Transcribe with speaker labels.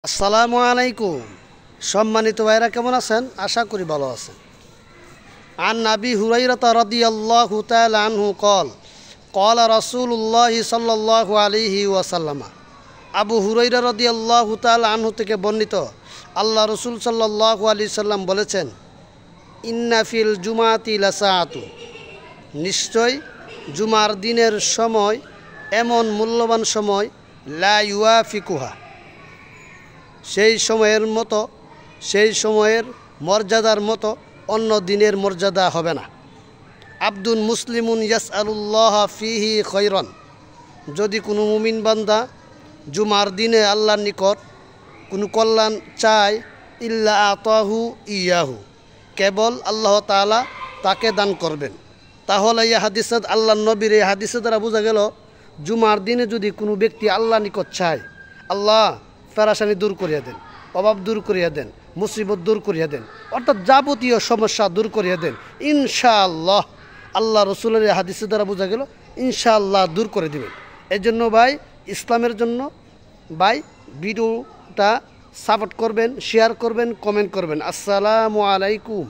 Speaker 1: আসসালামু আলাইকুম। সম্মানিত ভাইরা কেমন আছেন? আশা করি ভালো আছেন। আন আবি হুরাইরা রাদিয়াল্লাহু তাআলা আনহু قال قال رسول الله صلى الله عليه وسلم। আবু হুরাইরা রাদিয়াল্লাহু তাআলা আনহু থেকে বর্ণিত, আল্লাহ রাসূল সাল্লাল্লাহু আলাইহি সাল্লাম বলেছেন, ইন্না ফিল জুমাতি লাসাআতু, নিশ্চয় জুমার দিনের সময় এমন মূল্যবান সময়, লা ইউয়াফিকুহা, সেই সময়ের মর্যাদার মতো অন্য দিনের মর্যাদা হবে না। আব্দুল মুসলিমুন ইয়াসআলুল্লাহ ফিহি খৈরন, যদি কোনো মুমিন বান্দা জুমার দিনে আল্লাহর নিকট কোনো কল্যাণ চায়, ইল্লা আতাহু ইয়াহু, কেবল আল্লাহ তাআলা তাকে দান করবেন। তাহলে এই হাদিসে আল্লাহর নবীর এই হাদিসে দ্বারা বোঝা গেল, জুমার দিনে যদি কোনো ব্যক্তি আল্লাহর নিকট চায়, আল্লাহ পেরেশানি দূর করিয়া দেন, অভাব দূর করিয়া দেন, মুসিবত দূর করিয়া দেন, অর্থাৎ যাবতীয় সমস্যা দূর করিয়া দেন, ইনশাআল্লাহ আল্লাহ রসুলের হাদিসের দ্বারা বোঝা গেল ইনশাআল্লাহ দূর করে দেবেন। এই জন্য ভাই, ইসলামের জন্য ভাই ভিডিওটা সাপোর্ট করবেন, শেয়ার করবেন, কমেন্ট করবেন। আসসালামু আলাইকুম।